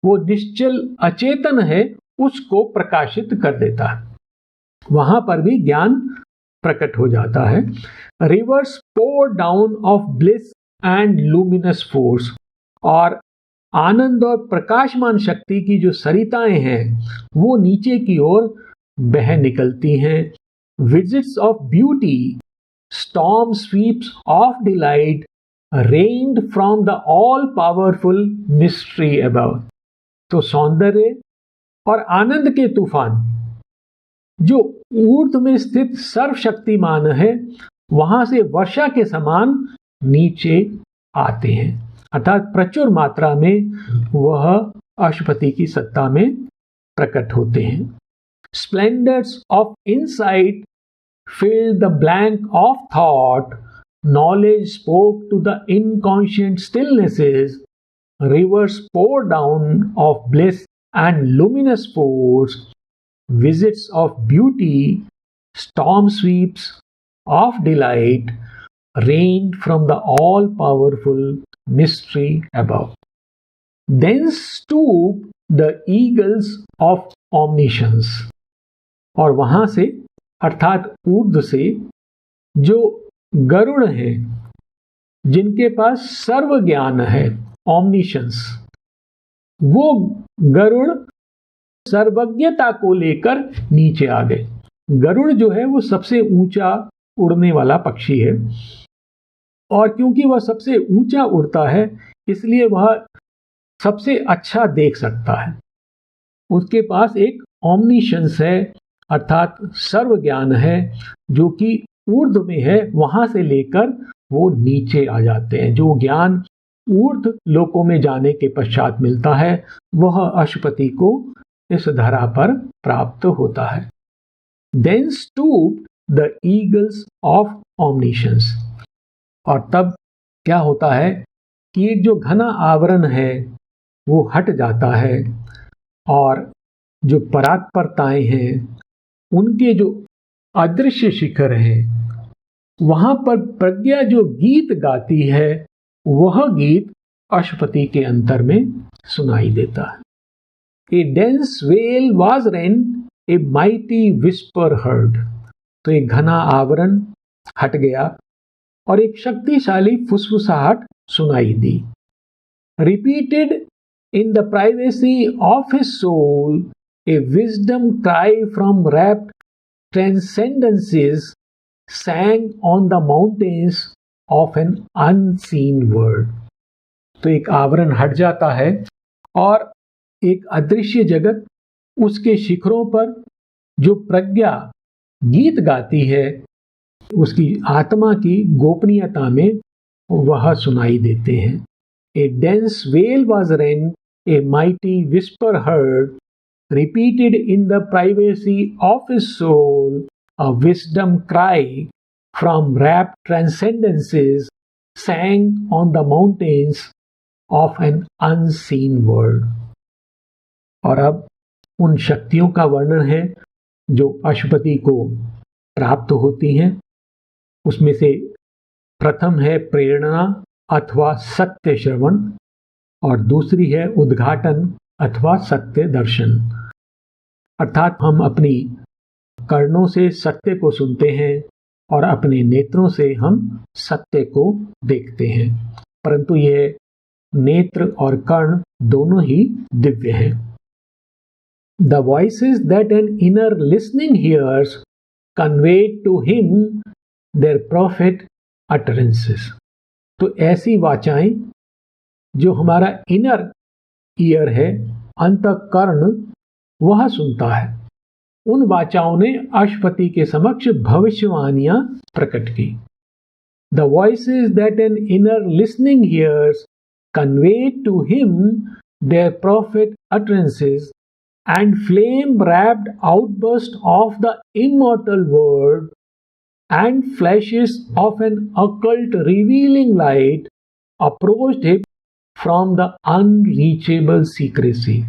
वो निश्चल अचेतन है, उसको प्रकाशित कर देता है, वहां पर भी ज्ञान प्रकट हो जाता है। Rivers pour down of bliss and luminous force. और आनंद और प्रकाशमान शक्ति की जो सरिताएं हैं वो नीचे की ओर बह निकलती हैं। Visits of beauty, storm sweeps of delight rained from the all powerful mystery above. तो सौंदर्य और आनंद के तूफान जो ऊर्ध्व में स्थित सर्वशक्तिमान है वहां से वर्षा के समान नीचे आते हैं, अर्थात प्रचुर मात्रा में वह अश्वपति की सत्ता में प्रकट होते हैं। Splendours of insight fill the blank of thought, knowledge spoke to the inconscient stillnesses, rivers pour down of bliss and luminous force, visits of beauty, storm sweeps of delight rained from the all-powerful mystery above. Then stoop the eagles of omniscience. और वहां से अर्थात ऊर्ध्व से जो गरुड़ हैं जिनके पास सर्व ज्ञान है, omniscience, वो गरुड़ सर्वज्ञता को लेकर नीचे आ गए। गरुड़ जो है वो सबसे ऊंचा उड़ने वाला पक्षी है और क्योंकि वह सबसे ऊंचा उड़ता है इसलिए वह सबसे अच्छा देख सकता है। उसके पास एक ओमनिशंस है, अर्थात सर्व ज्ञान है, जो कि ऊर्ध्व में है, वहां से लेकर वो नीचे आ जाते हैं। जो ज्ञान ऊर्ध्व लोकों में जाने के पश्चात मिलता है वह अश्वपति को इस धरा पर प्राप्त होता है। Then stooped the eagles of omniscience। और तब क्या होता है कि एक जो घना आवरण है वो हट जाता है और जो परात्परताएं हैं उनके जो अदृश्य शिखर हैं वहां पर प्रज्ञा जो गीत गाती है वह गीत अश्वपति के अंतर में सुनाई देता है। A dense veil was rent, a mighty whisper heard। तो एक घना आवरण हट गया और एक शक्तिशाली फुसफुसाहट सुनाई दी। Repeated in the privacy of his soul, a wisdom cry from rapt transcendences sang on the mountains of an unseen world। तो एक आवरण हट जाता है और एक अदृश्य जगत उसके शिखरों पर जो प्रज्ञा गीत गाती है उसकी आत्मा की गोपनीयता में वह सुनाई देते हैं। A dense veil was rent, a mighty whisper heard, repeated in the privacy of his soul, a wisdom cry from rapt transcendences sang on the mountains of an unseen world। और अब उन शक्तियों का वर्णन है जो अश्वपति को प्राप्त होती हैं। उसमें से प्रथम है प्रेरणा अथवा सत्य श्रवण और दूसरी है उद्घाटन अथवा सत्य दर्शन। अर्थात हम अपनी कर्णों से सत्य को सुनते हैं और अपने नेत्रों से हम सत्य को देखते हैं, परंतु यह नेत्र और कर्ण दोनों ही दिव्य हैं। The voices that an inner listening hears conveyed to him their prophet utterances। तो ऐसी वाचाएं जो हमारा इनर ईयर है, अंतःकरण, वह सुनता है, उन वाचाओं ने अश्वपति के समक्ष भविष्यवाणियां प्रकट की। The voices that an inner listening hears convey to him their prophet utterances and flame-wrapped outburst of the immortal word and flashes of an occult revealing light approached him from the unreachable secrecy.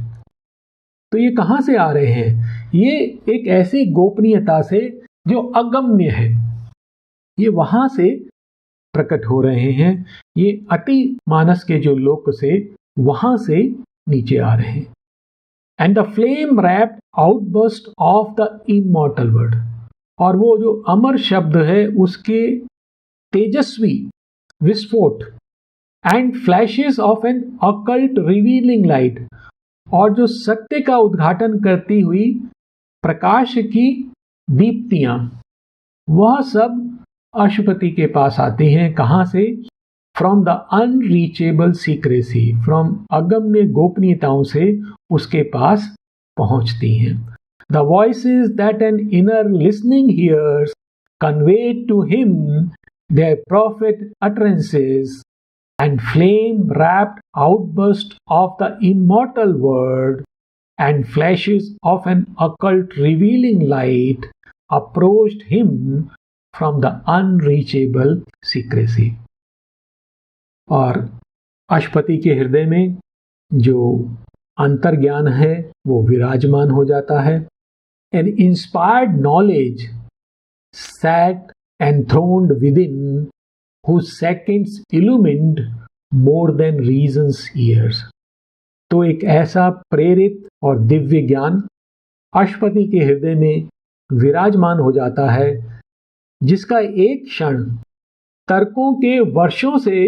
तो ये कहाँ से आ रहे हैं? ये एक ऐसी गोपनीयता से जो अगम्य है, ये वहां से प्रकट हो रहे हैं। ये अति मानस के जो लोक से वहां से नीचे आ रहे हैं। And the flame wrapped outburst of the immortal word, और वो जो अमर शब्द है उसके तेजस्वी विस्फोट and flashes of an occult revealing light, और जो सत्य का उद्घाटन करती हुई प्रकाश की दीप्तियां, वह सब अशुपति के पास आती हैं। कहाँ से? From the unreachable secrecy, from अगम्य गोपनीयताओं से उसके पास पहुंचती हैं। The voices that an inner listening hears convey to him their prophet utterances and flame-wrapped outburst of the immortal word and flashes of an occult revealing light approached him from the unreachable secrecy. और अशुपति के हृदय में जो अंतर्ज्ञान है वो विराजमान हो जाता है। An inspired knowledge sat enthroned within, whose seconds illumined more than reason's years. तो एक ऐसा प्रेरित और दिव्य ज्ञान अशुपति के हृदय में विराजमान हो जाता है जिसका एक क्षण तर्कों के वर्षों से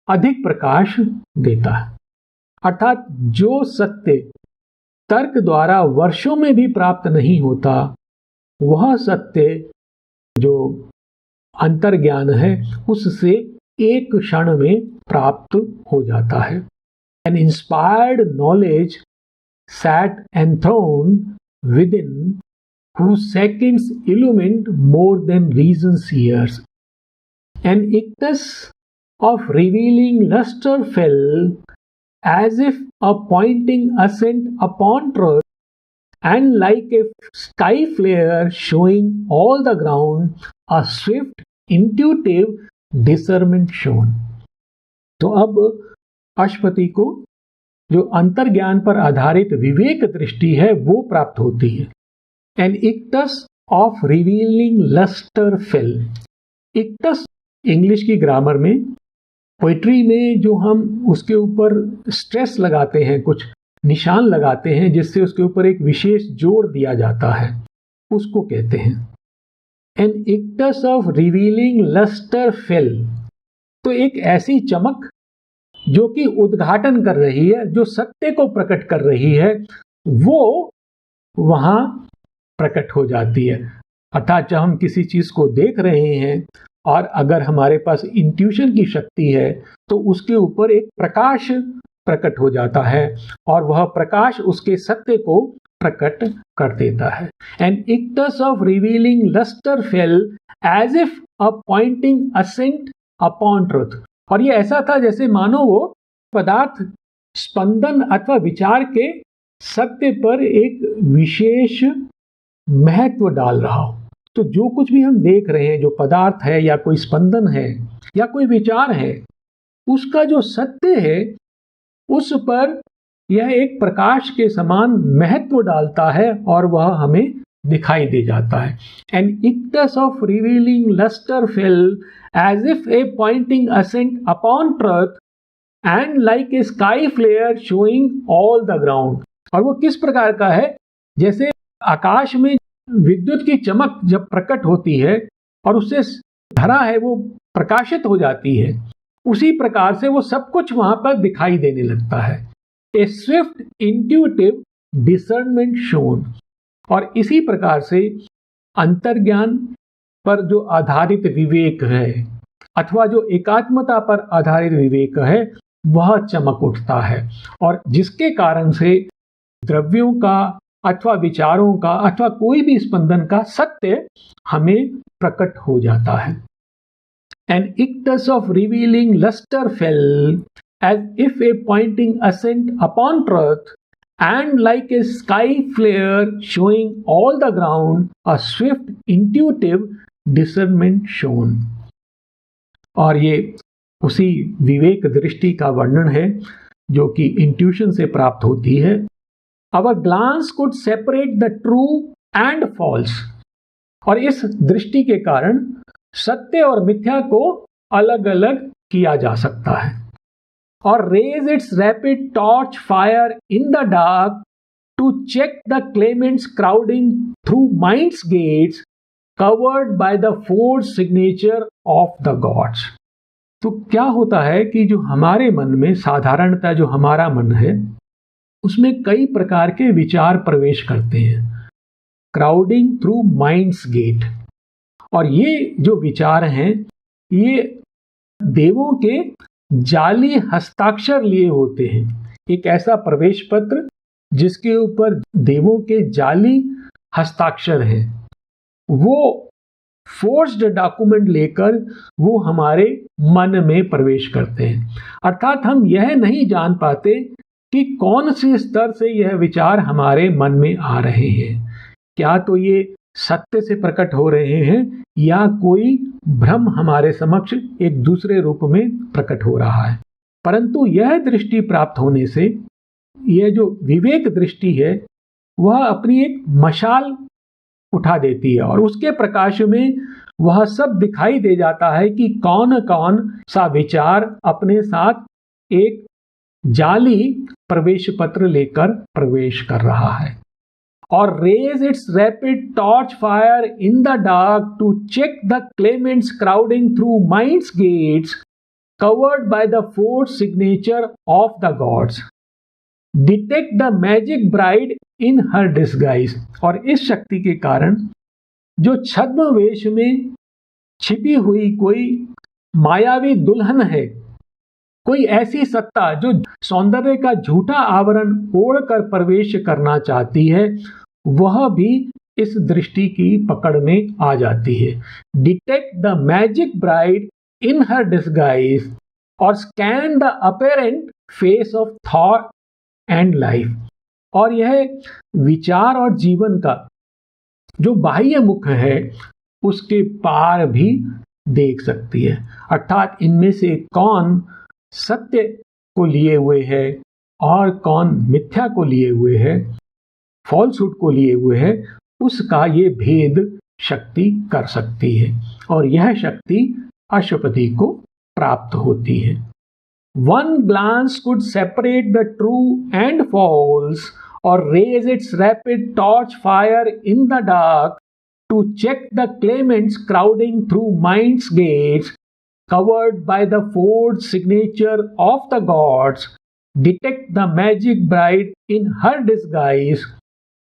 अधिक प्रकाश देता है। अर्थात जो सत्य तर्क द्वारा वर्षों में भी प्राप्त नहीं होता, वह सत्य जो अंतर्ज्ञान है उससे एक क्षण में प्राप्त हो जाता है। An inspired knowledge sat enthroned within, whose seconds illumined more than reason's years. An ictus of revealing luster fell, as if a pointing ascent upon truth, and like a sky flare showing all the ground, a swift intuitive discernment shone. तो अब अशुपति को जो अंतर्ज्ञान पर आधारित विवेक दृष्टि है वो प्राप्त होती है। An ictus of revealing lustre fell. Ictus English की ग्रामर में, पोइट्री में जो हम उसके ऊपर स्ट्रेस लगाते हैं, कुछ निशान लगाते हैं जिससे उसके ऊपर एक विशेष जोर दिया जाता है, उसको कहते हैं an ictus of revealing lustre fell. तो एक ऐसी चमक जो कि उद्घाटन कर रही है, जो सत्य को प्रकट कर रही है, वो वहां प्रकट हो जाती है। अर्थात जब हम किसी चीज को देख रहे हैं और अगर हमारे पास इंट्यूशन की शक्ति है तो उसके ऊपर एक प्रकाश प्रकट हो जाता है और वह प्रकाश उसके सत्य को प्रकट कर देता है। An ictus of revealing lustre fell as if a pointing accent upon truth. और ये ऐसा था जैसे मानो वो पदार्थ स्पंदन अथवा विचार के सत्य पर एक विशेष महत्व डाल रहा हो। तो जो कुछ भी हम देख रहे हैं, जो पदार्थ है या कोई स्पंदन है या कोई विचार है, उसका जो सत्य है उस पर यह एक प्रकाश के समान महत्व डालता है और वह हमें दिखाई दे जाता है। An ictus of revealing lustre fell as if a pointing accent upon truth and like a sky flare showing all the ground. और वो किस प्रकार का है? जैसे आकाश में विद्युत की चमक जब प्रकट होती है और उससे धरा है वो प्रकाशित हो जाती है, उसी प्रकार से वो सब कुछ वहां पर दिखाई देने लगता है। ए स्विफ्ट इंट्यूटिव डिसर्नमेंट शोन। और इसी प्रकार से अंतर्ज्ञान पर जो आधारित विवेक है अथवा जो एकात्मता पर आधारित विवेक है वह चमक उठता है और जिसके कारण से द्रव्यों का अथवा विचारों का अथवा कोई भी स्पंदन का सत्य हमें प्रकट हो जाता है। An ictus of revealing luster fell, as if a pointing ascent upon truth, and like a sky flare showing all the ground, a swift intuitive discernment shone. और ये उसी विवेक दृष्टि का वर्णन है जो कि इंट्यूशन से प्राप्त होती है. Our glance could separate the true and false. और इस दृष्टि के कारण सत्य और मिथ्या को अलग अलग किया जा सकता है. और raise its rapid torch fire in the dark to check the claimants crowding through mind's gates, covered by the forged signature of the gods. तो क्या होता है कि जो हमारे मन में साधारणतः जो हमारा मन है उसमें कई प्रकार के विचार प्रवेश करते हैं. Crowding through mind's gate. और ये जो विचार हैं ये देवों के जाली हस्ताक्षर लिए होते हैं. एक ऐसा प्रवेश पत्र जिसके ऊपर देवों के जाली हस्ताक्षर हैं, वो फोर्स्ड डॉक्यूमेंट लेकर वो हमारे मन में प्रवेश करते हैं. अर्थात हम यह नहीं जान पाते कि कौन से स्तर से यह विचार हमारे मन में आ रहे हैं. क्या तो ये सत्य से प्रकट हो रहे हैं या कोई भ्रम हमारे समक्ष एक दूसरे रूप में प्रकट हो रहा है. परंतु यह दृष्टि प्राप्त होने से यह जो विवेक दृष्टि है वह अपनी एक मशाल उठा देती है और उसके प्रकाश में वह सब दिखाई दे जाता है कि कौन कौन सा विचार अपने साथ एक जाली प्रवेश पत्र लेकर प्रवेश कर रहा है. और raise its rapid torch fire in the dark to check the claimants crowding through mind's gates, covered by the forged signature of the gods. Detect the magic bride in her disguise. और इस शक्ति के कारण जो छद्म वेश में छिपी हुई कोई मायावी दुल्हन है, कोई ऐसी सत्ता जो सौंदर्य का झूठा आवरण ओढ़कर प्रवेश करना चाहती है, वह भी इस दृष्टि की पकड़ में आ जाती है. Detect the magic bride in her disguise or scan the apparent face of thought and life. और यह विचार और जीवन का जो बाह्य मुख है उसके पार भी देख सकती है. अर्थात इनमें से कौन सत्य को लिए हुए है और कौन मिथ्या को लिए हुए है, फॉल्सहुड को लिए हुए है, उसका ये भेद शक्ति कर सकती है. और यह शक्ति अश्वपति को प्राप्त होती है. One glance could separate the true and false, or raise its rapid torch fire in the dark to check the claimants crowding through mind's gates, covered by the forged signature of the gods, detect the magic bride in her disguise,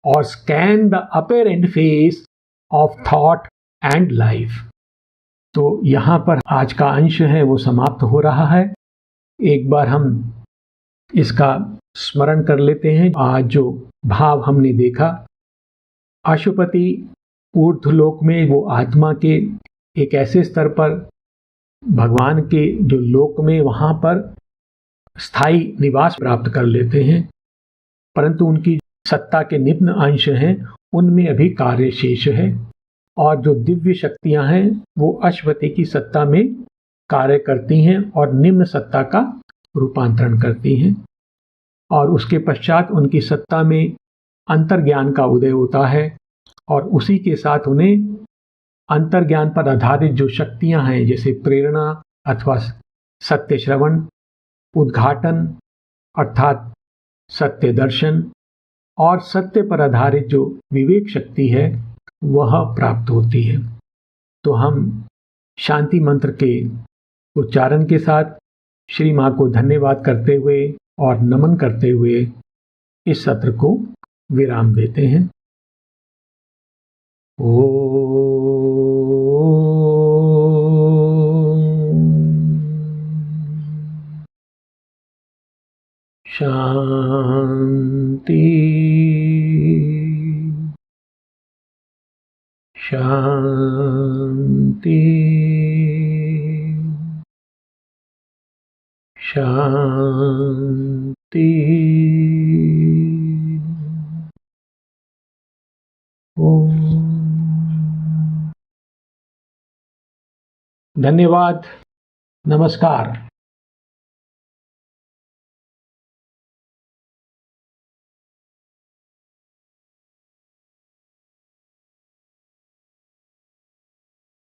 or scan the apparent face of thought and life. तो यहाँ पर आज का अंश है वो समाप्त हो रहा है. एक बार हम इसका स्मरण कर लेते हैं. आज जो भाव हमने देखा, अशुपति ऊर्ध्वलोक में वो आत्मा के एक ऐसे स्तर पर भगवान के जो लोक में वहाँ पर स्थायी निवास प्राप्त कर लेते हैं, परंतु उनकी सत्ता के निम्न अंश हैं उनमें अभी कार्य शेष है. और जो दिव्य शक्तियाँ हैं वो अश्वपति की सत्ता में कार्य करती हैं और निम्न सत्ता का रूपांतरण करती हैं. और उसके पश्चात उनकी सत्ता में अंतर्ज्ञान का उदय होता है और उसी के साथ उन्हें अंतर्ज्ञान पर आधारित जो शक्तियां हैं जैसे प्रेरणा अथवा सत्य श्रवण, उद्घाटन अर्थात सत्य दर्शन और सत्य पर आधारित जो विवेक शक्ति है वह प्राप्त होती है. तो हम शांति मंत्र के उच्चारण के साथ श्री माँ को धन्यवाद करते हुए और नमन करते हुए इस सत्र को विराम देते हैं. शांति शांति. शांति। ओम। धन्यवाद। नमस्कार।